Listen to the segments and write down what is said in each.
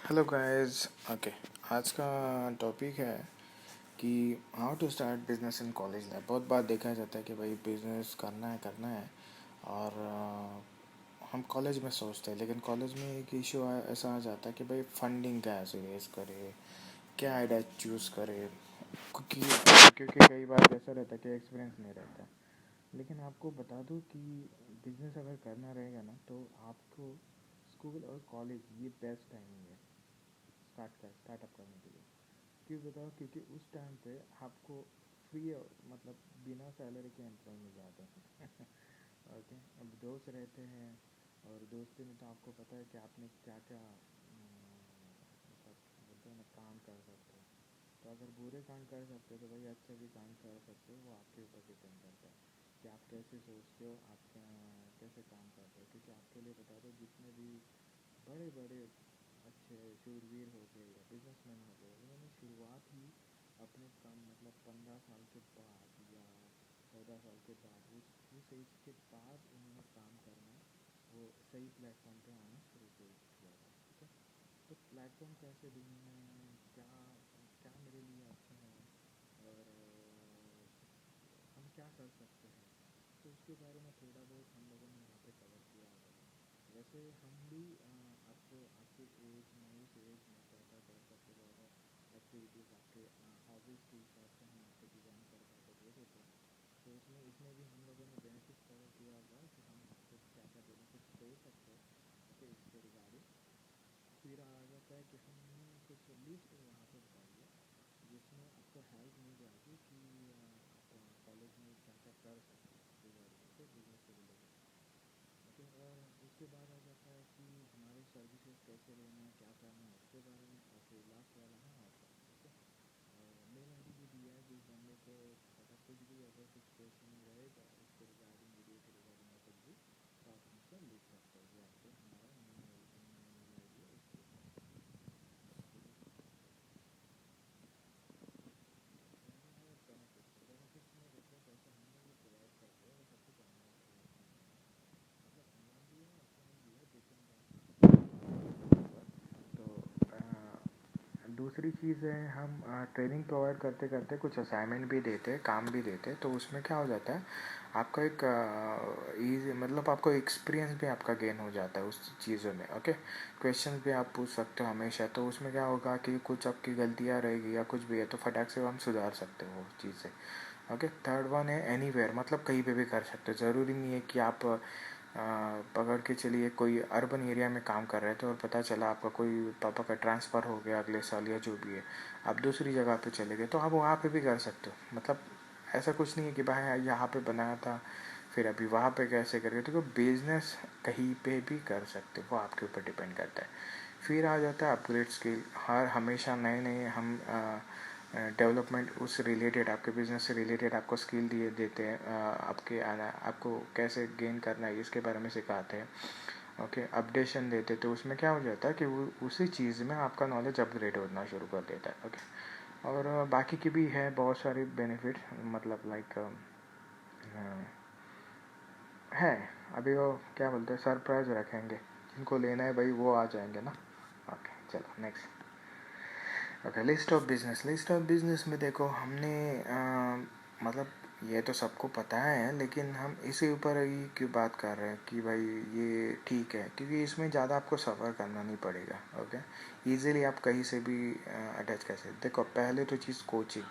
Hello guys. Okay, आज का topic है कि how to start business in college life. बहुत बार देखा जाता है कि भाई बिजनेस करना है और हम कॉलेज में सोचते हैं, लेकिन कॉलेज में एक इशू ऐसा आ जाता है कि भाई फंडिंग कैसे रेज करे, क्या आइडिया चूज़ करे, क्योंकि क्योंकि कई बार ऐसा रहता है कि एक्सपीरियंस नहीं रहता। लेकिन आपको बता दूं कि बिजनेस अगर करना रहेगा ना, तो आपको स्कूल और कॉलेज ये बेस्ट टाइमिंग है स्टार्टअप करने के लिए। क्यों बताओ? क्योंकि उस टाइम पे आपको फ्री, मतलब बिना सैलरी के एम्प्लॉय मिल जाते हैं। ओके, अब दोस्त रहते हैं और दोस्ती में तो आपको पता है कि आपने क्या क्या मतलब बोलते हैं ना, काम कर सकते हो। तो अगर बुरे काम कर सकते हो तो भाई अच्छे भी काम कर सकते हो, वो आपके ऊपर डिपेंड करता है कि आप कैसे सोचते हो, आप कैसे काम करते हो। क्योंकि आपके लिए बता दो, जितने भी बड़े बड़े अच्छे शूरवीर हो गए या बिजनेसमैन हो गए, उन्होंने शुरुआत ही अपने काम मतलब 15 साल के बाद या 14 साल के बाद, उस एज के बाद उन्होंने काम करना, वो सही प्लेटफॉर्म पे आना शुरू किया था। ठीक है, तो प्लेटफॉर्म कैसे ढूंढना है, क्या क्या मेरे लिए अच्छा है, और हम क्या कर सकते हैं, तो उसके बारे में थोड़ा बहुत हम लोगों ने यहाँ पे कवर किया होगा। वैसे हम भी आपको आपके एज में, उस एज में क्या क्या कर सकते हो, और एक्टिविटीज़ आपके हॉबीज़ के हिसाब से हम आपको डिज़ाइन कर करके दे देते हैं। तो इसमें भी हम लोगों ने बेनिफिट्स कवर किया होगा कि हम आपको क्या क्या बेनिफिट्स दे सकते हैं। ओके, इसके रिगार्डिंग फिर आ जाता है कि हमने कुछ लिस्ट वहाँ पे बता दिया, जिसमें आपको हेल्प मिल जाएगी कि आप कॉलेज में क्या क्या कर सकते हैं रिगार्डिंग, ओके, बिजनेस से रिलेटेड। ओके, और उसके बाद आ जाता है कि हमारे सर्विसेज कैसे लेना है, क्या करना है, उसके बारे में। और फिर लास्ट वाला है ऑफर। ओके, और मेल आईडी भी दिया है, जिस बंदे को पता कुछ भी अगर कुछ क्वेश्चन रहेगा इसके रिगार्डिंग, वीडियो के रिगार्डिंग या कुछ भी, तो आप हमसे लिख सकते हो। ये आपको हमारा मेल आईडी है, उसके बेनिफिट्स में देखो, जैसे हम लोग ये प्रोवाइड करते हैं वो सब कुछ ऑनलाइन प्रोवाइड नहीं करते हैं। मतलब ऑनलाइन भी है, ऑफलाइन भी है, डिपेंड तो दूसरी चीज़ है, हम ट्रेनिंग प्रोवाइड करते करते कुछ असाइनमेंट भी देते हैं, काम भी देते हैं। तो उसमें क्या हो जाता है, आपका एक ईजी मतलब आपको एक्सपीरियंस भी आपका गेन हो जाता है उस चीज़ों में। ओके, क्वेश्चंस भी आप पूछ सकते हो हमेशा। तो उसमें क्या होगा कि कुछ आपकी गलतियाँ रहेगी या कुछ भी है, तो फटाक से हम सुधार सकते हो उस चीज़ से। ओके, थर्ड वन है एनीवेयर, मतलब कहीं पे भी कर सकते हो। ज़रूरी नहीं है कि आप पकड़ के चलिए कोई अर्बन एरिया में काम कर रहे थे और पता चला आपका कोई पापा का ट्रांसफ़र हो गया अगले साल या जो भी है, आप दूसरी जगह पे चले गए, तो आप वहाँ पे भी कर सकते हो। मतलब ऐसा कुछ नहीं है कि भाई यहाँ पे बनाया था फिर अभी वहाँ पे कैसे करेंगे। तो बिजनेस कहीं पे भी कर सकते हो, वो आपके ऊपर डिपेंड करता है। फिर आ जाता है अपग्रेड स्किल। हर हमेशा नए नए हम डेवलपमेंट उस रिलेटेड, आपके बिजनेस से रिलेटेड आपको स्किल दिए देते हैं। आपको कैसे गेन करना है इसके बारे में सिखाते हैं। ओके, अपडेशन देते, तो उसमें क्या हो जाता है कि वो उसी चीज़ में आपका नॉलेज अपग्रेड होना शुरू कर देता है। ओके, और बाकी की भी है बहुत सारी बेनिफिट, मतलब लाइक है। अभी वो क्या बोलते हैं, सरप्राइज रखेंगे, जिनको लेना है भाई वो आ जाएंगे ना। ओके, चलो next. Okay, list of business में देखो, हमने मतलब ये तो सबको पता है, लेकिन हम इसी ऊपर ही क्यों बात कर रहे हैं कि भाई ये ठीक है, क्योंकि इसमें ज़्यादा आपको सफ़र करना नहीं पड़ेगा। ओके, इजीली आप कहीं से भी अटैच कर सकते। देखो, पहले तो चीज़ कोचिंग।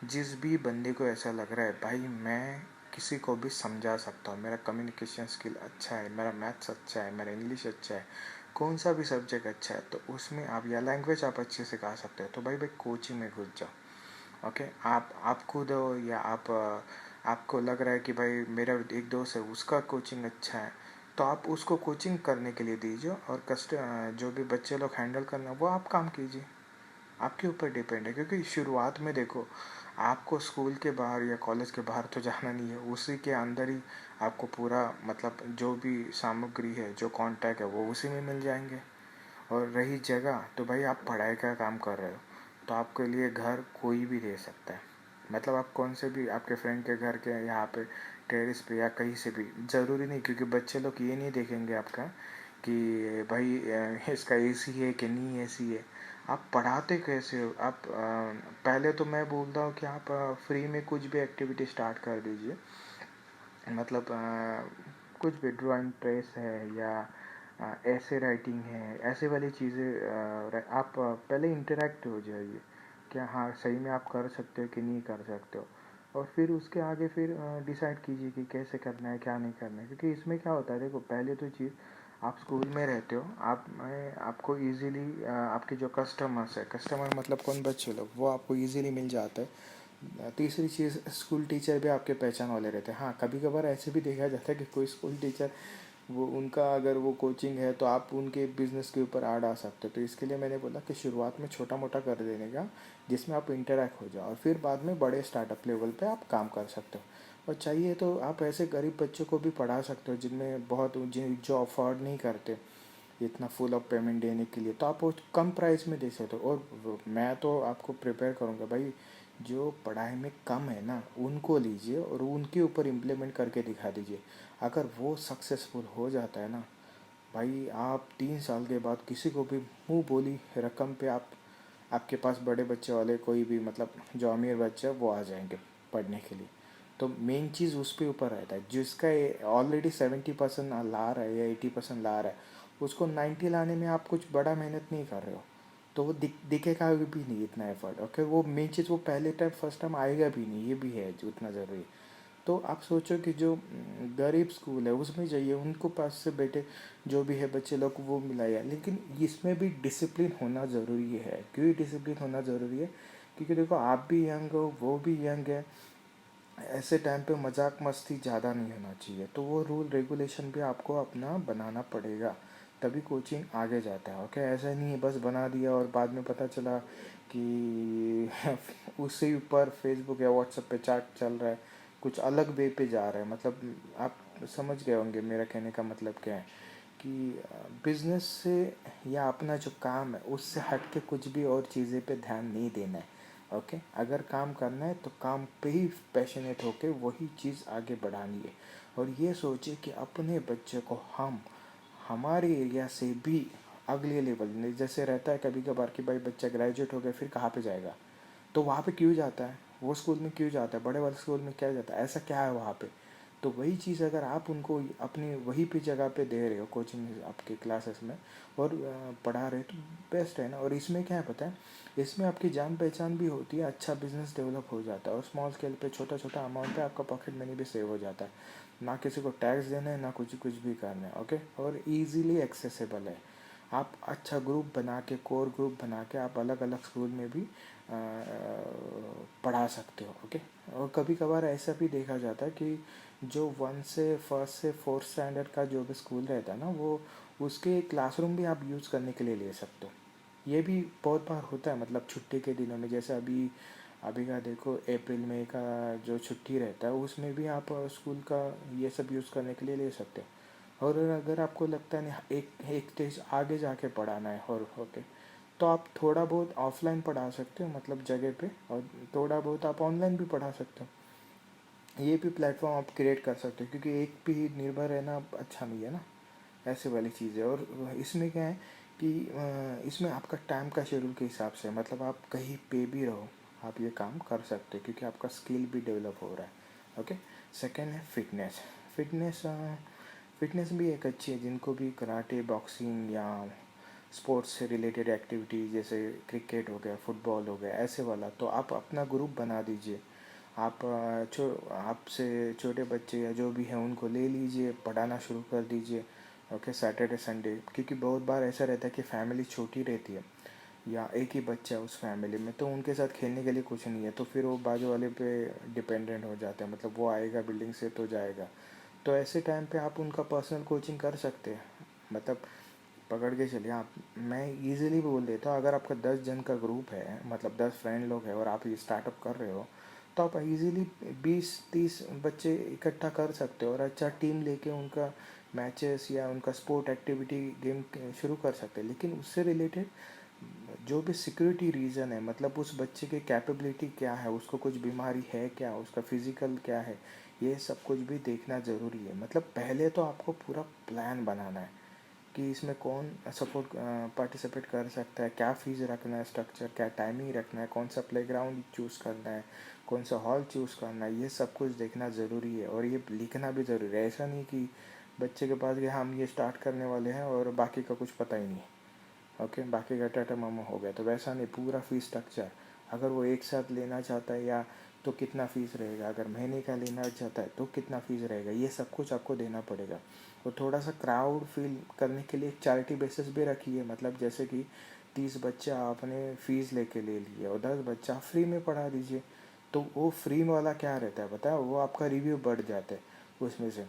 जिस भी बंदे को ऐसा लग रहा है भाई मैं किसी को भी समझा सकता हूँ, मेरा कम्युनिकेशन स्किल अच्छा है, मेरा मैथ्स अच्छा है, मेरा इंग्लिश अच्छा है, कौन सा भी सब्जेक्ट अच्छा है, तो उसमें आप या लैंग्वेज आप अच्छे से सिखा सकते हो, तो भाई भाई कोचिंग में घुस जाओ। ओके, आप खुद हो या आपको लग रहा है कि भाई मेरा एक दोस्त है उसका कोचिंग अच्छा है, तो आप उसको कोचिंग करने के लिए दीजिए, और जो भी बच्चे लोग हैंडल करना वो आप काम कीजिए। आपके ऊपर डिपेंड है, क्योंकि शुरुआत में देखो, आपको स्कूल के बाहर या कॉलेज के बाहर तो जाना नहीं है, उसी के अंदर ही आपको पूरा मतलब जो भी सामग्री है, जो कांटेक्ट है, वो उसी में मिल जाएंगे। और रही जगह, तो भाई आप पढ़ाई का काम कर रहे हो, तो आपके लिए घर कोई भी दे सकता है। मतलब आप कौन से भी आपके फ्रेंड के घर के यहाँ पे टेरेस पे या कहीं से भी, ज़रूरी नहीं, क्योंकि बच्चे लोग ये नहीं देखेंगे आपका कि भाई इसका एसी है कि नहीं एसी है। आप पढ़ाते कैसे हो? आप पहले तो मैं बोलता हूँ कि आप फ्री में कुछ भी एक्टिविटी स्टार्ट कर दीजिए। मतलब कुछ भी ड्राइंग प्रेस है या ऐसे राइटिंग है, ऐसे वाली चीज़ें आप पहले इंटरेक्ट हो जाइए क्या हाँ सही में आप कर सकते हो कि नहीं कर सकते हो। और फिर उसके आगे फिर डिसाइड कीजिए कि कैसे करना है क्या नहीं करना है। क्योंकि इसमें क्या होता है, देखो पहले तो चीज़ आप स्कूल में रहते हो, आप आपको इजीली आपके जो कस्टमर्स है, कस्टमर मतलब कौन, बच्चे लोग, वो आपको इजीली मिल जाता है। तीसरी चीज़, स्कूल टीचर भी आपके पहचान वाले रहते हैं। हाँ कभी कभार ऐसे भी देखा जाता है कि कोई स्कूल टीचर वो उनका अगर वो कोचिंग है तो आप उनके बिजनेस के ऊपर आ सकते हो। तो इसके लिए मैंने बोला कि शुरुआत में छोटा मोटा कर देने का, जिसमें आप इंटरेक्ट हो जाओ और फिर बाद में बड़े स्टार्टअप लेवल पे आप काम कर सकते हो। और चाहिए तो आप ऐसे गरीब बच्चों को भी पढ़ा सकते हो जिनमें बहुत जो अफोर्ड नहीं करते इतना फुल ऑफ पेमेंट देने के लिए, तो आप वो कम प्राइस में दे सकते हो। और मैं तो आपको प्रिपेयर करूँगा भाई, जो पढ़ाई में कम है ना उनको लीजिए और उनके ऊपर इम्प्लीमेंट करके दिखा दीजिए। अगर वो सक्सेसफुल हो जाता है ना भाई, आप 3 साल के बाद किसी को भी मुंह बोली रकम पे आप, आपके पास बड़े बच्चे वाले कोई भी मतलब जो अमीर बच्चे वो आ जाएंगे पढ़ने के लिए। तो मेन चीज़ उस पे ऊपर रहता है, जिसका ऑलरेडी 70% ला रहा है या 80% ला रहा है, उसको 90 लाने में आप कुछ बड़ा मेहनत नहीं कर रहे हो। तो वो दिखेगा भी नहीं इतना एफर्ट। ओके, वो मेन चीज़ वो पहले टाइम फर्स्ट टाइम आएगा भी नहीं, ये भी है जो उतना ज़रूरी है। तो आप सोचो कि जो गरीब स्कूल है उसमें जाइए, उनको पास से बेटे जो भी है बच्चे लोग को वो मिलाइए। लेकिन इसमें भी डिसिप्लिन होना ज़रूरी है। क्यों डिसिप्लिन होना ज़रूरी है? क्योंकि देखो आप भी यंग हो वो भी यंग है, ऐसे टाइम पे मजाक मस्ती ज़्यादा नहीं होना चाहिए। तो वो रूल रेगुलेशन भी आपको अपना बनाना पड़ेगा, तभी कोचिंग आगे जाता है। ओके, ऐसा नहीं है बस बना दिया और बाद में पता चला कि उससे ऊपर फेसबुक या व्हाट्सएप पे चैट चल रहा है, कुछ अलग वे पे जा रहा है। मतलब आप समझ गए होंगे मेरा कहने का मतलब क्या है कि बिजनेस से या अपना जो काम है उससे हट के कुछ भी और चीज़ें पे ध्यान नहीं देना है। ओके, अगर काम करना है तो काम पे ही पैशनेट होके वही चीज़ आगे बढ़ानी है। और ये सोचे कि अपने बच्चे को हम हमारे एरिया से भी अगले लेवल, जैसे रहता है कभी कभार कि भाई बच्चा ग्रेजुएट हो गया फिर कहाँ पे जाएगा, तो वहाँ पे क्यों जाता है, वो स्कूल में क्यों जाता है, बड़े वाले स्कूल में क्या जाता है, ऐसा क्या है वहाँ पे। तो वही चीज़ अगर आप उनको अपनी वहीं पे जगह पे दे रहे हो कोचिंग आपके क्लासेस में और पढ़ा रहे हो तो बेस्ट है ना। और इसमें क्या है पता है, इसमें आपकी जान पहचान भी होती है, अच्छा बिजनेस डेवलप हो जाता है और स्मॉल स्केल पे छोटा छोटा अमाउंट पे आपका पॉकेट मनी भी सेव हो जाता है। ना किसी को टैक्स देना है ना कुछ कुछ भी करना है। ओके, और ईज़िली एक्सेसिबल है। आप अच्छा ग्रुप बना के, कोर ग्रुप बना के आप अलग अलग स्कूल में भी पढ़ा सकते हो। ओके, और कभी कभार ऐसा भी देखा जाता है कि जो 1 से 4 स्टैंडर्ड का जो भी स्कूल रहता है ना, वो उसके क्लासरूम भी आप यूज़ करने के लिए ले सकते हो। ये भी बहुत बार होता है, मतलब छुट्टी के दिनों में, जैसे अभी अभी का देखो अप्रैल मई का जो छुट्टी रहता है उसमें भी आप स्कूल का ये सब यूज़ करने के लिए ले सकते हो। और अगर आपको लगता है नहीं एक एक स्टेज आगे जाके पढ़ाना है और ओके, तो आप थोड़ा बहुत ऑफलाइन पढ़ा सकते हो मतलब जगह पे, और थोड़ा बहुत आप ऑनलाइन भी पढ़ा सकते हो। ये भी प्लेटफॉर्म आप क्रिएट कर सकते हो, क्योंकि एक पे ही निर्भर रहना अच्छा नहीं है ना, ऐसे वाली चीज़ है। और इसमें क्या है कि इसमें आपका टाइम का शेड्यूल के हिसाब से, मतलब आप कहीं पे भी रहो आप ये काम कर सकते हो, क्योंकि आपका स्किल भी डेवलप हो रहा है। ओके, सेकेंड है फिटनेस। फिटनेस फिटनेस भी एक अच्छी है, जिनको भी कराटे बॉक्सिंग या स्पोर्ट्स से रिलेटेड एक्टिविटीज़ जैसे क्रिकेट हो गया फुटबॉल हो गया ऐसे वाला, तो आप अपना ग्रुप बना दीजिए। आप आपसे छोटे बच्चे या जो भी हैं उनको ले लीजिए, पढ़ाना शुरू कर दीजिए। ओके, सैटरडे संडे, क्योंकि बहुत बार ऐसा रहता है कि फैमिली छोटी रहती है या एक ही बच्चा है उस फैमिली में, तो उनके साथ खेलने के लिए कुछ नहीं है, तो फिर वो बाजू वाले पे डिपेंडेंट हो जाते हैं, मतलब वो आएगा बिल्डिंग से तो जाएगा। तो ऐसे टाइम पे आप उनका पर्सनल कोचिंग कर सकते हैं। मतलब पकड़ के चलिए आप, मैं इजीली बोल देता हूँ, अगर आपका 10 जन का ग्रुप है, मतलब 10 फ्रेंड लोग हैं और आप ये स्टार्टअप कर रहे हो, तो आप इजीली 20-30 बच्चे इकट्ठा कर सकते हो और अच्छा टीम लेके उनका मैचेस या उनका स्पोर्ट एक्टिविटी गेम शुरू कर सकते हैं। लेकिन उससे रिलेटेड जो भी सिक्योरिटी रीज़न है, मतलब उस बच्चे की कैपेबिलिटी क्या है, उसको कुछ बीमारी है क्या, उसका फिजिकल क्या है, ये सब कुछ भी देखना ज़रूरी है। मतलब पहले तो आपको पूरा प्लान बनाना है कि इसमें कौन सपोर्ट पार्टिसिपेट कर सकता है, क्या फ़ीस रखना है, स्ट्रक्चर क्या, टाइमिंग रखना है, कौन सा प्लेग्राउंड चूज़ करना है, कौन सा हॉल चूज़ करना है, ये सब कुछ देखना ज़रूरी है। और ये लिखना भी ज़रूरी है। ऐसा नहीं कि बच्चे के पास गए हम ये स्टार्ट करने वाले हैं और बाकी का कुछ पता ही नहीं, ओके, बाकी का टाटा मामा हो गया। तो वैसा नहीं, पूरा फ़ीस स्ट्रक्चर, अगर वो एक साथ लेना चाहता है या तो कितना फ़ीस रहेगा, अगर महीने का लेना चाहता है तो कितना फ़ीस रहेगा, ये सब कुछ आपको देना पड़ेगा। और थोड़ा सा क्राउड फील करने के लिए चैरिटी बेसिस भी रखी है, मतलब जैसे कि 30 बच्चे आपने फ़ीस लेके ले लिए और 10 बच्चा फ्री में पढ़ा दीजिए। तो वो फ्री वाला क्या रहता है पता है, वो आपका रिव्यू बढ़ जाता है उसमें से,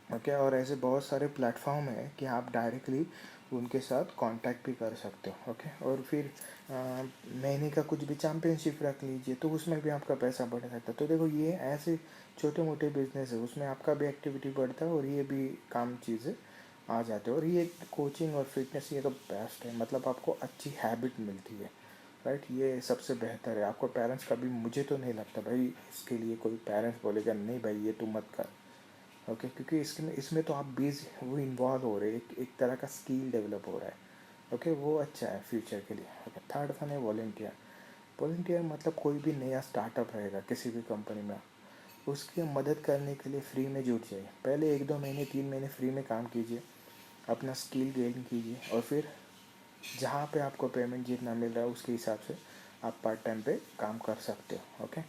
ओके। और ऐसे बहुत सारे प्लेटफॉर्म है कि आप डायरेक्टली उनके साथ कांटेक्ट भी कर सकते हो, ओके। और फिर महीने का कुछ भी चैम्पियनशिप रख लीजिए, तो उसमें भी आपका पैसा बढ़ सकता है। तो देखो ये ऐसे छोटे मोटे बिजनेस है, उसमें आपका भी एक्टिविटी बढ़ता है और ये भी काम चीज़ें आ जाते हैं। और ये कोचिंग और फिटनेस ये तो बेस्ट है, मतलब आपको अच्छी हैबिट मिलती है, राइट। ये सबसे बेहतर है। आपको पेरेंट्स का भी, मुझे तो नहीं लगता भाई इसके लिए कोई पेरेंट्स बोलेगा नहीं भाई ये तू मत कर, ओके। क्योंकि इसमें इसमें तो आप बीज वो इन्वॉल्व हो रहे हैं, एक तरह का स्किल डेवलप हो रहा है, ओके। वो अच्छा है फ्यूचर के लिए, ओके। थर्ड वन है वॉलेंटियर। वॉलेंटियर मतलब कोई भी नया स्टार्टअप रहेगा किसी भी कंपनी में, उसकी मदद करने के लिए फ्री में जुट जाइए। पहले 1-2 महीने 3 महीने फ्री में काम कीजिए, अपना स्किल गेन कीजिए, और फिर जहाँ पे आपको पेमेंट जितना मिल रहा है उसके हिसाब से आप पार्ट टाइम पे काम कर सकते हो, ओके।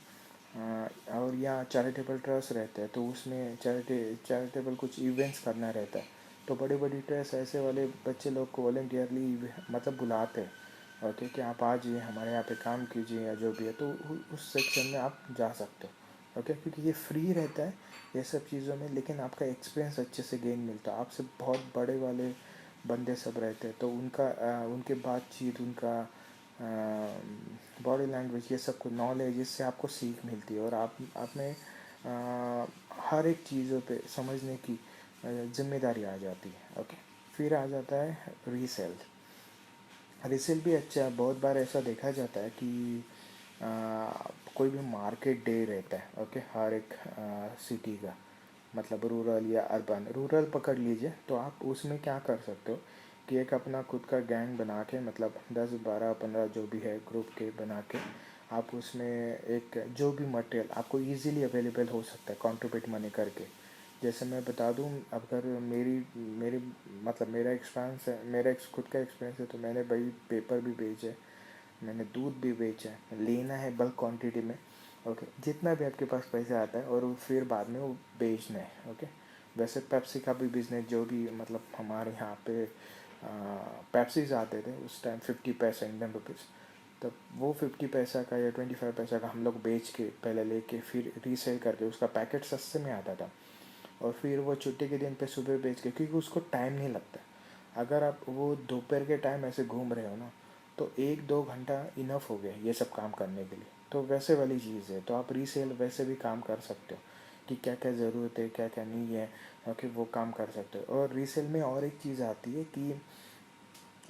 और यहाँ चैरिटेबल ट्रस्ट रहते हैं, तो उसमें चैरिटेबल कुछ इवेंट्स करना रहता है, तो बड़ी बड़ी ट्रस्ट ऐसे वाले बच्चे लोग को वॉलेंटियरली मतलब बुलाते हैं, ओके, कि आप आ जाइए हमारे यहाँ पे काम कीजिए या जो भी है, तो उस सेक्शन में आप जा सकते हो, ओके। क्योंकि ये फ्री रहता है ये सब चीज़ों में, लेकिन आपका एक्सपीरियंस अच्छे से गेन मिलता है। आपसे बहुत बड़े वाले बंदे सब रहते हैं, तो उनके बातचीत, उनका बॉडी लैंग्वेज, ये सब को नॉलेज, इससे आपको सीख मिलती है और आप में हर एक चीज़ों पे समझने की जिम्मेदारी आ जाती है, ओके। फिर आ जाता है रीसेल। रीसेल भी अच्छा है। बहुत बार ऐसा देखा जाता है कि कोई भी मार्केट डे रहता है, ओके, हर एक सिटी का, मतलब रूरल या अर्बन। रूरल पकड़ लीजिए, तो आप उसमें क्या कर सकते हो कि एक अपना खुद का गैंग बना के, मतलब 10, 12, 15 जो भी है ग्रुप के बना के, आप उसमें एक जो भी मटेरियल आपको इजीली अवेलेबल हो सकता है कंट्रीब्यूट मनी करके। जैसे मैं बता दूं, अगर मेरी मेरी मतलब मेरा एक्सपीरियंस है, मेरा खुद का एक्सपीरियंस है, तो मैंने भाई पेपर भी बेचे, मैंने दूध भी बेचा है, लेना है बल्क क्वांटिटी में, ओके। जितना भी आपके पास पैसा आता है और फिर बाद में वो बेचना है, ओके। वैसे पेप्सी का भी बिजनेस, जो भी मतलब हमारे यहाँ पे पेप्सीज आते थे उस टाइम 50 पैसा इंडियन रुपीज़, तब वो 50 पैसा का या 25 पैसा का हम लोग बेच के पहले लेके फिर रीसेल करके, उसका पैकेट सस्ते में आता था, और फिर वो छुट्टी के दिन पे सुबह बेच के, क्योंकि उसको टाइम नहीं लगता। अगर आप वो दोपहर के टाइम ऐसे घूम रहे हो ना, तो 1-2 घंटा इनफ हो गया ये सब काम करने के लिए। तो वैसे वाली चीज़ है, तो आप रीसेल वैसे भी काम कर सकते हो कि क्या क्या ज़रूरत है क्या क्या नहीं है, ओके, वो काम कर सकते हो। और रीसेल में और एक चीज़ आती है कि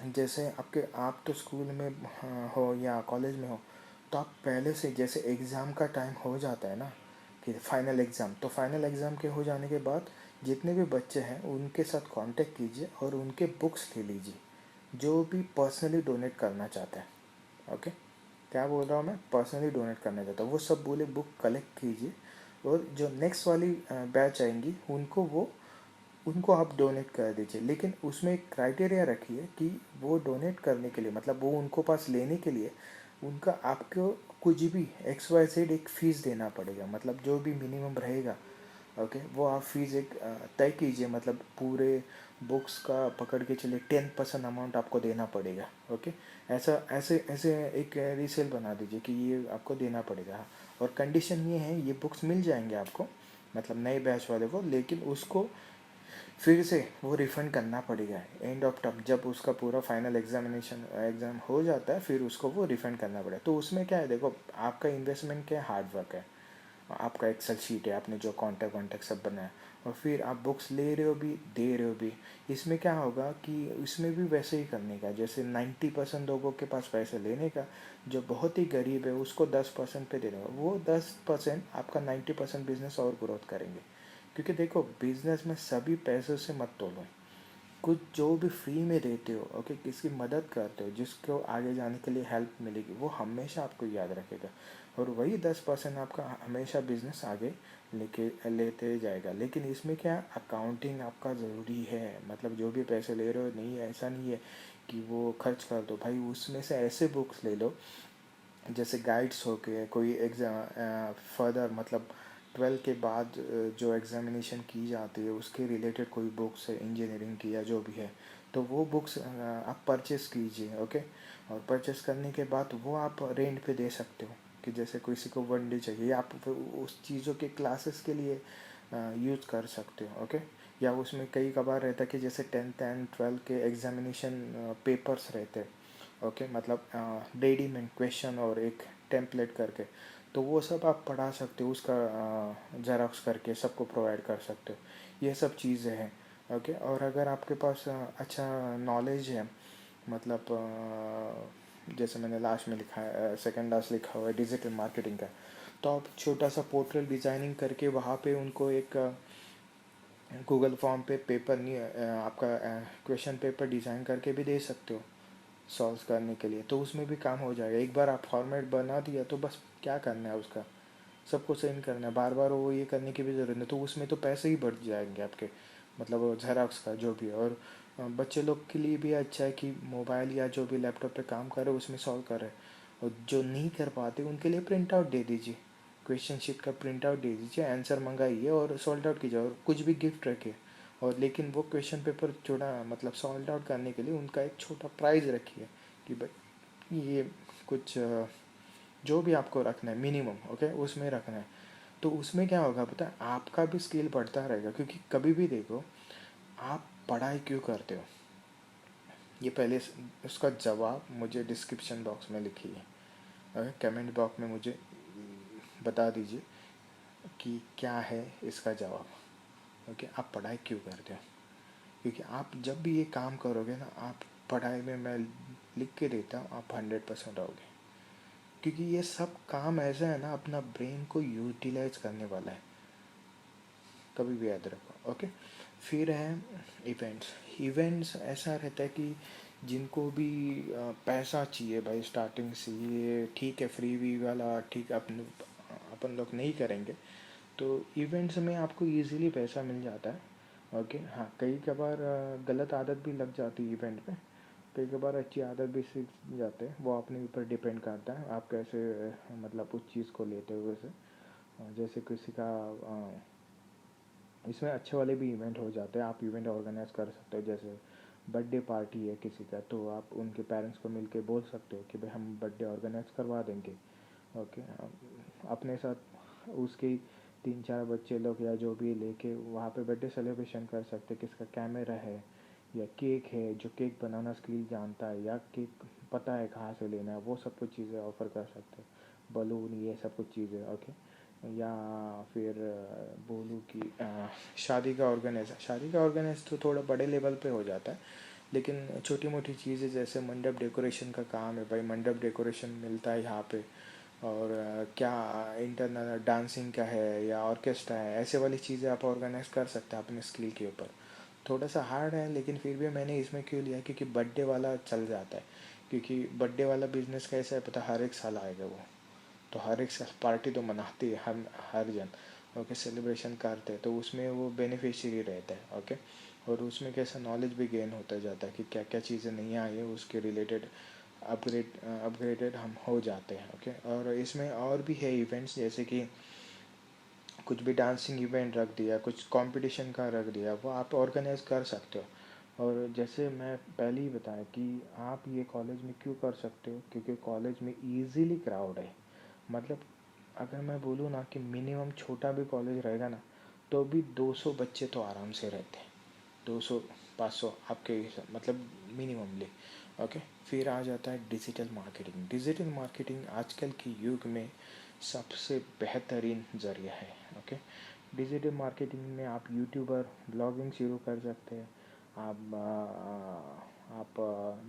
जैसे आप तो स्कूल में हो या कॉलेज में हो, तो आप पहले से जैसे एग्ज़ाम का टाइम हो जाता है ना कि फाइनल एग्ज़ाम, तो फाइनल एग्ज़ाम के हो जाने के बाद जितने भी बच्चे हैं उनके साथ कांटेक्ट कीजिए और उनके बुक्स ले लीजिए, जो भी पर्सनली डोनेट करना चाहता है, ओके। क्या बोल रहा हूँ मैं, पर्सनली डोनेट करना चाहता हूँ, वो सब बोले बुक कलेक्ट कीजिए, और जो नेक्स्ट वाली बैच आएंगी उनको आप डोनेट कर दीजिए। लेकिन उसमें एक क्राइटेरिया रखिए कि वो डोनेट करने के लिए, मतलब वो उनको पास लेने के लिए उनका आपको कुछ भी XYZ एक फ़ीस देना पड़ेगा, मतलब जो भी मिनिमम रहेगा, ओके, वो आप फीस एक तय कीजिए। मतलब पूरे बुक्स का पकड़ के चलिए 10% अमाउंट आपको देना पड़ेगा, ओके। ऐसा ऐसे ऐसे एक रीसेल बना दीजिए कि ये आपको देना पड़ेगा। और कंडीशन ये है, ये बुक्स मिल जाएंगे आपको, मतलब नए बैच वाले को, लेकिन उसको फिर से वो रिफ़ंड करना पड़ेगा एंड ऑफ टर्म, जब उसका पूरा फाइनल एग्ज़ाम हो जाता है, फिर उसको वो रिफ़ंड करना पड़ेगा। तो उसमें क्या है, देखो आपका इन्वेस्टमेंट क्या है, हार्ड वर्क है, आपका एक्सेल शीट है, आपने जो कॉन्टैक्ट सब बनाया, और फिर आप बुक्स ले रहे हो भी दे रहे हो भी। इसमें क्या होगा कि इसमें भी वैसे ही करने का, जैसे 90% लोगों के पास पैसे लेने का, जो बहुत ही गरीब है उसको 10% पे देने का, वो 10% आपका 90% बिजनेस और ग्रोथ करेंगे। क्योंकि देखो बिजनेस में सभी पैसों से मत तोलो, कुछ जो भी फ्री में देते हो, ओके, किसकी मदद करते हो, जिसको आगे जाने के लिए हेल्प मिलेगी, वो हमेशा आपको याद रखेगा। और वही 10% आपका हमेशा बिजनेस आगे लेके लेते जाएगा। लेकिन इसमें क्या, अकाउंटिंग आपका ज़रूरी है। मतलब जो भी पैसे ले रहे हो, नहीं ऐसा नहीं है कि वो खर्च कर दो भाई। उसमें से ऐसे बुक्स ले लो जैसे गाइड्स हो गए, कोई एग्ज़ाम फर्दर, मतलब 12 के बाद जो एग्ज़ामिनेशन की जाती है उसके रिलेटेड कोई बुक्स है इंजीनियरिंग की या जो भी है, तो वो बुक्स आप परचेस कीजिए, ओके। और परचेस करने के बाद वो आप रेंट पे दे सकते हो, कि जैसे किसी को 1 डे चाहिए, आप उस चीज़ों के क्लासेस के लिए यूज़ कर सकते हो, ओके। या उसमें कई कबार रहता है कि जैसे 10th एंड 12 के एग्ज़ामिनेशन पेपर्स रहते हैं, ओके, मतलब रेडीमेड क्वेश्चन और एक टेम्पलेट करके, तो वो सब आप पढ़ा सकते हो, उसका ज़ेरॉक्स करके सबको प्रोवाइड कर सकते हो। ये सब चीज़ें हैं, ओके। और अगर आपके पास अच्छा नॉलेज है, मतलब जैसे मैंने लास्ट में लिखा है, सेकेंड लास्ट लिखा हुआ है डिजिटल मार्केटिंग का, तो आप छोटा सा पोर्टल डिज़ाइनिंग करके वहाँ पे उनको एक गूगल फॉर्म पे पेपर नहीं, आपका क्वेश्चन पेपर डिज़ाइन करके भी दे सकते हो सॉल्व करने के लिए, तो उसमें भी काम हो जाएगा। एक बार आप फॉर्मेट बना दिया तो बस क्या करना है, उसका सबको सेंड करना है, बार बार वो ये करने की भी ज़रूरत नहीं, तो उसमें तो पैसे ही बढ़ जाएंगे आपके, मतलब जेरॉक्स का जो भी है। और बच्चे लोग के लिए भी अच्छा है कि मोबाइल या जो भी लैपटॉप पे काम कर रहे उसमें सॉल्व कर रहे हैं। और जो नहीं कर पाते उनके लिए प्रिंट आउट दे दीजिए, क्वेश्चन शीट का प्रिंट आउट दे दीजिए, आंसर मंगाइए और सॉल्व आउट कीजिए, और कुछ भी गिफ्ट रखिए। और लेकिन वो क्वेश्चन पेपर छोटा, मतलब सॉल्व आउट करने के लिए उनका एक छोटा प्राइज़ रखिए, कि भाई ये कुछ जो भी आपको रखना है मिनिमम, ओके, उसमें रखना है। तो उसमें क्या होगा पता है, आपका भी स्किल बढ़ता रहेगा। क्योंकि कभी भी देखो, आप पढ़ाई क्यों करते हो, ये पहले उसका जवाब मुझे डिस्क्रिप्शन बॉक्स में लिखिए, ओके, कमेंट बॉक्स में मुझे बता दीजिए कि क्या है इसका जवाब, ओके। आप पढ़ाई क्यों करते हो, क्योंकि आप जब भी ये काम करोगे ना, आप पढ़ाई में, मैं लिख के देता हूँ, आप 100% आओगे। क्योंकि ये सब काम ऐसा है ना, अपना ब्रेन को यूटिलाइज करने वाला है, कभी भी याद रखो, ओके। फिर है इवेंट्स। इवेंट्स ऐसा रहता है कि जिनको भी पैसा चाहिए भाई स्टार्टिंग से, ये ठीक है, फ्री वी वाला ठीक, अपन लोग नहीं करेंगे, तो इवेंट्स में आपको इजीली पैसा मिल जाता है, ओके। हाँ, कई कबार गलत आदत भी लग जाती है इवेंट पे, कई कबार अच्छी आदत भी सीख जाते हैं, वो अपने ऊपर डिपेंड करता है आप कैसे मतलब उस चीज़ को लेते हो वैसे। जैसे किसी का इसमें अच्छे वाले भी इवेंट हो जाते हैं, आप इवेंट ऑर्गेनाइज कर सकते हो। जैसे बर्थडे पार्टी है किसी का, तो आप उनके पेरेंट्स को मिल के बोल सकते हो कि भाई हम बर्थडे ऑर्गेनाइज करवा देंगे, ओके। अपने साथ उसके 3-4 बच्चे लोग या जो भी लेके वहाँ पे बर्थडे सेलिब्रेशन कर सकते हैं। किसका कैमरा है या केक है, जो केक बनाना स्किल जानता है या केक पता है कहाँ से लेना है, वो सब कुछ चीज़ें ऑफ़र कर सकते हैं। बलून, ये सब कुछ चीज़ें, ओके। या फिर बोलूँ कि शादी का ऑर्गेनाइज तो थोड़ा बड़े लेवल पे हो जाता है, लेकिन छोटी मोटी चीज़ें जैसे मंडप डेकोरेशन का काम है भाई, मंडप डेकोरेशन मिलता है यहाँ पे। और क्या इंटरनल डांसिंग का है या ऑर्केस्ट्रा है, ऐसे वाली चीज़ें आप ऑर्गेनाइज कर सकते हैं अपने स्किल के ऊपर। थोड़ा सा हार्ड है, लेकिन फिर भी मैंने इसमें क्यों लिया, क्योंकि बर्थडे वाला चल जाता है। क्योंकि बर्थडे वाला बिजनेस कैसा है पता, हर एक साल आएगा वो, तो हर एक साल पार्टी तो मनाती है हर जन, ओके, सेलिब्रेशन करते हैं, तो उसमें वो बेनिफिशियरी रहता है, ओके। और उसमें कैसा नॉलेज भी गेन होता जाता है कि क्या क्या चीज़ें नहीं आई है, उसके रिलेटेड अपग्रेडेड हम हो जाते हैं, ओके। और इसमें और भी है इवेंट्स, जैसे कि कुछ भी डांसिंग इवेंट रख दिया, कुछ कंपटीशन का रख दिया, वो आप ऑर्गेनाइज कर सकते हो। और जैसे मैं पहले ही बताया कि आप ये कॉलेज में क्यों कर सकते हो, क्योंकि कॉलेज में इजीली क्राउड है। मतलब अगर मैं बोलूँ ना कि मिनिमम छोटा भी कॉलेज रहेगा ना, तो भी 200 बच्चे तो आराम से रहते हैं, 200-500 आपके मतलब मिनिममली, ओके। फिर आ जाता है डिजिटल मार्केटिंग। डिजिटल मार्केटिंग आजकल के युग में सबसे बेहतरीन ज़रिया है, ओके। डिजिटल मार्केटिंग में आप यूट्यूबर ब्लॉगिंग शुरू कर सकते हैं, आप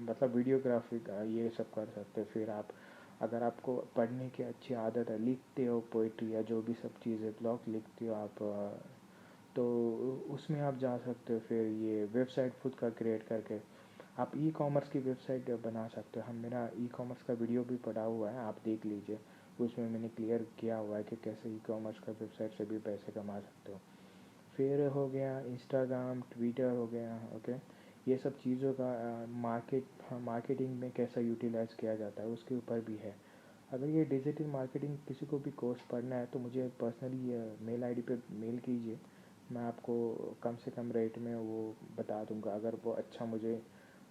मतलब वीडियोग्राफी का ये सब कर सकते हैं। फिर आप, अगर आपको पढ़ने की अच्छी आदत है, लिखते हो पोइट्री या जो भी सब चीज़ें ब्लॉग लिखते हो आप, तो उसमें आप जा सकते हो। फिर ये वेबसाइट खुद का क्रिएट करके आप ई कॉमर्स की वेबसाइट बना सकते हो। हम मेरा ई कॉमर्स का वीडियो भी पड़ा हुआ है, आप देख लीजिए। उसमें मैंने क्लियर किया हुआ है कि कैसे ई कॉमर्स का वेबसाइट से भी पैसे कमा सकते हो। फिर हो गया इंस्टाग्राम, ट्विटर हो गया, ओके। ये सब चीज़ों का मार्केटिंग में कैसा यूटिलाइज़ किया जाता है उसके ऊपर भी है। अगर ये डिजिटल मार्केटिंग किसी को भी कोर्स पढ़ना है तो मुझे पर्सनली मेल आईडी पे मेल कीजिए। मैं आपको कम से कम रेट में वो बता दूंगा, अगर वो अच्छा मुझे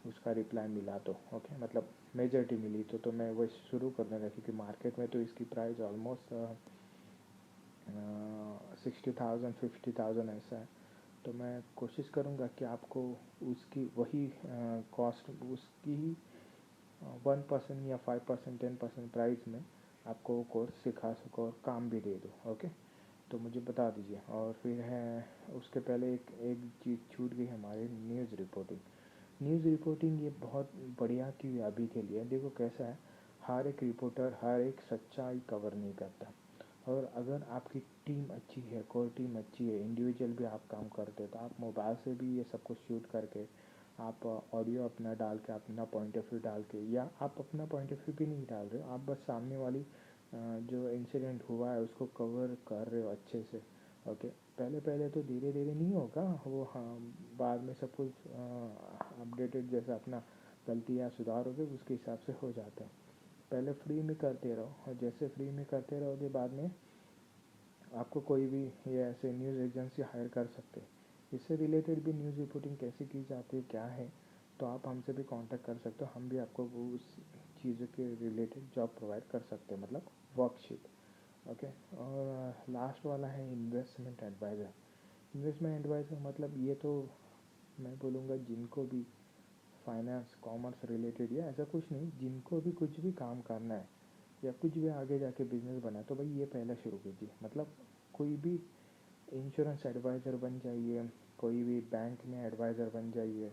उसका रिप्लाई मिला तो, ओके। मतलब मेजॉरिटी मिली तो मैं वो शुरू कर दूँगा, क्योंकि मार्केट में तो इसकी प्राइस ऑलमोस्ट 60,000 50,000 ऐसा है। तो मैं कोशिश करूँगा कि आपको उसकी वही कॉस्ट, उसकी 1% या 5% 10% प्राइस में आपको वो कोर्स सिखा सको और काम भी दे दो, ओके। तो मुझे बता दीजिए। और फिर है उसके पहले एक एक चीज़ छूट गई हमारी, न्यूज़ रिपोर्टिंग। न्यूज़ रिपोर्टिंग ये बहुत बढ़िया की अभी के लिए। देखो कैसा है, हर एक रिपोर्टर हर एक सच्चाई कवर नहीं करता। और अगर आपकी टीम अच्छी है, कोर टीम अच्छी है, इंडिविजुअल भी आप काम करते हो, तो आप मोबाइल से भी ये सब कुछ शूट करके आप ऑडियो अपना डाल के, अपना पॉइंट ऑफ व्यू डाल के, या आप अपना पॉइंट ऑफ व्यू भी नहीं डाल रहे हो, आप बस सामने वाली जो इंसिडेंट हुआ है उसको कवर कर रहे हो अच्छे से, ओके। पहले पहले तो धीरे धीरे नहीं होगा वो, हाँ। बाद में सब कुछ अपडेटेड, जैसा अपना गलतियाँ सुधारोगे उसके हिसाब से हो जाते हैं। पहले फ्री में करते रहो, और जैसे फ्री में करते रहोगे बाद में आपको कोई भी ये ऐसे न्यूज़ एजेंसी हायर कर सकते हैं। इससे रिलेटेड भी न्यूज़ रिपोर्टिंग कैसे की जाती है क्या है, तो आप हमसे भी कांटेक्ट कर सकते हो। हम भी आपको वो उस चीज़ों के रिलेटेड जॉब प्रोवाइड कर सकते हैं, मतलब वर्कशीट, ओके। और लास्ट वाला है इन्वेस्टमेंट एडवाइज़र। इन्वेस्टमेंट एडवाइज़र मतलब ये तो मैं बोलूँगा जिनको भी फाइनेंस कॉमर्स रिलेटेड या ऐसा कुछ नहीं, जिनको भी कुछ भी काम करना है या कुछ भी आगे जाके बिजनेस बना है, तो भाई ये पहले शुरू कीजिए। मतलब कोई भी इंश्योरेंस एडवाइज़र बन जाइए, कोई भी बैंक में एडवाइज़र बन जाइए,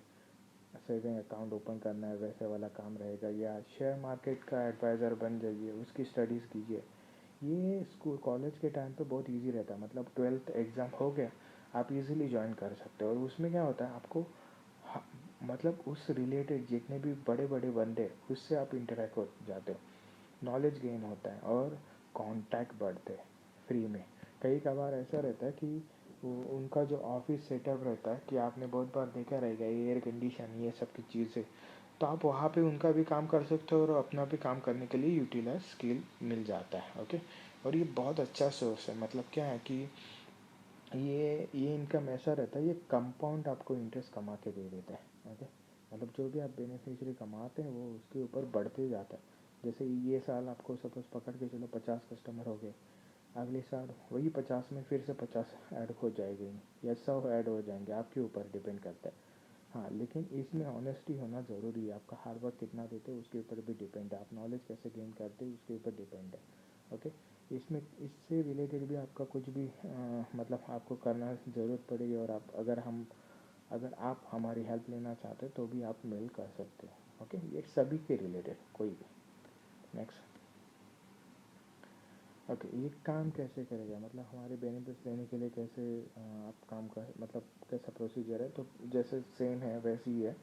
सेविंग अकाउंट ओपन करना है वैसे वाला काम रहेगा, या शेयर मार्केट का एडवाइज़र बन जाइए, उसकी स्टडीज़ कीजिए। ये स्कूल कॉलेज के टाइम पे बहुत इजी रहता है, मतलब 12th एग्ज़ाम हो गया आप इजीली ज्वाइन कर सकते हो। और उसमें क्या होता है आपको मतलब उस रिलेटेड जितने भी बड़े बड़े बंदे उससे आप इंटरेक्ट हो जाते हो, नॉलेज गेन होता है और कॉन्टैक्ट बढ़ते हैं फ्री में। कई कभार ऐसा रहता है कि वो उनका जो ऑफिस सेटअप रहता है, कि आपने बहुत बार देखा रहेगा एयर कंडीशन ये सब की चीज़ें, तो आप वहाँ पे उनका भी काम कर सकते हो और अपना भी काम करने के लिए यूटिलाइज स्किल मिल जाता है, ओके। और ये बहुत अच्छा सोर्स है, मतलब क्या है कि ये इनकम ऐसा रहता है, ये कंपाउंड आपको इंटरेस्ट कमा के दे देता है, ओके। मतलब जो भी आप बेनिफिशियरी कमाते हैं वो उसके ऊपर बढ़ते जाता है। जैसे ये साल आपको सपोज पकड़ के चलो 50 कस्टमर हो गए, अगले साल वही 50 में फिर से 50 ऐड हो जाएंगे या 100 ऐड हो जाएंगे, आपके ऊपर डिपेंड करता है। हाँ, लेकिन इसमें ऑनेस्टी होना ज़रूरी है। आपका हार्ड वर्क कितना देते हो उसके ऊपर भी डिपेंड है, आप नॉलेज कैसे गेन करते हो उसके ऊपर डिपेंड है, ओके। इसमें इससे रिलेटेड भी आपका कुछ भी मतलब आपको करना ज़रूरत पड़ेगी, और आप अगर आप हमारी हेल्प लेना चाहते हो तो भी आप मेल कर सकते हो, ओके। ये सभी के रिलेटेड कोई भी। Next, okay. ये काम कैसे करेगा, मतलब हमारे बेनिफिट्स देने के लिए कैसे आप काम कर, मतलब कैसा प्रोसीजर है, तो जैसे सेम है वैसे ही है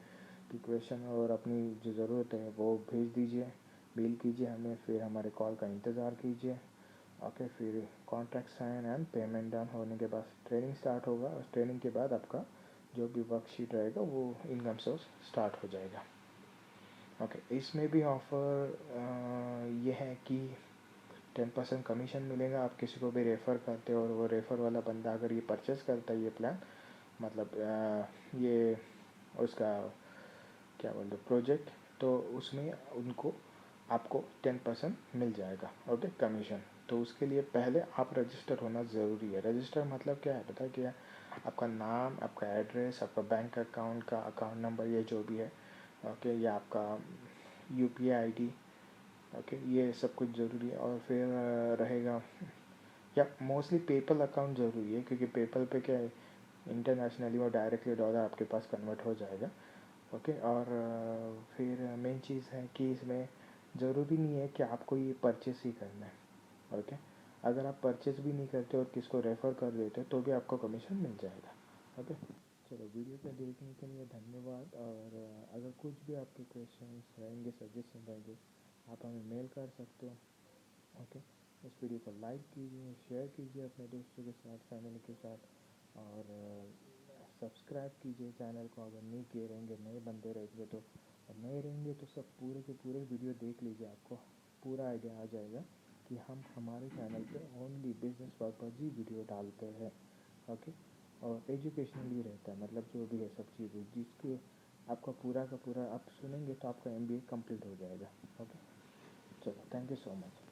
कि क्वेश्चन और अपनी जो ज़रूरत है वो भेज दीजिए, मेल कीजिए हमें, फिर हमारे कॉल का इंतज़ार कीजिए, ओके। फिर contract sign and payment done होने के बाद ट्रेनिंग स्टार्ट होगा, और ट्रेनिंग के बाद आपका जो भी वर्कशीट रहेगा वो इनकम सोर्स स्टार्ट हो जाएगा, ओके। इसमें भी ऑफ़र ये है कि 10% कमीशन मिलेगा, आप किसी को भी रेफ़र करते हो और वो रेफ़र वाला बंदा अगर ये परचेस करता है ये प्लान, मतलब ये उसका क्या बोलते प्रोजेक्ट, तो उसमें उनको आपको 10% मिल जाएगा, ओके, कमीशन। तो उसके लिए पहले आप रजिस्टर होना ज़रूरी है। रजिस्टर मतलब क्या है पता है क्या? आपका नाम, आपका एड्रेस, आपका बैंक अकाउंट का अकाउंट नंबर, ये जो भी है, ओके, या आपका यूपीआई आईडी, ओके, ये सब कुछ ज़रूरी है। और फिर रहेगा, या मोस्टली पेपल अकाउंट ज़रूरी है, क्योंकि पेपल पे क्या है, इंटरनेशनली और डायरेक्टली डॉलर आपके पास कन्वर्ट हो जाएगा, ओके। और फिर मेन चीज़ है कि इसमें ज़रूरी नहीं है कि आपको ये परचेस ही करना है, ओके। अगर आप परचेस भी नहीं करते और किसको रेफ़र कर देते तो भी आपको कमीशन मिल जाएगा। ओके, चलो वीडियो को देखने के लिए धन्यवाद। और अगर कुछ भी आपके क्वेश्चंस रहेंगे, सजेशन रहेंगे, आप हमें मेल कर सकते हो। ओके, इस वीडियो को लाइक कीजिए, शेयर कीजिए अपने दोस्तों के साथ, फैमिली के साथ, और सब्सक्राइब कीजिए चैनल को अगर नहीं किए रहेंगे, नए बंदे रहेंगे तो। और नए रहेंगे तो सब पूरे के पूरे वीडियो देख लीजिए, आपको पूरा आइडिया आ जाएगा कि हम हमारे चैनल पे ओनली बिजनेस पर्पज़ ही वीडियो डालते हैं। ओके, और एजुकेशनली रहता है, मतलब जो भी है सब चीज़ें जिसके आपका पूरा का पूरा आप सुनेंगे तो आपका MBA कंप्लीट हो जाएगा। ओके, चलो, थैंक यू सो मच।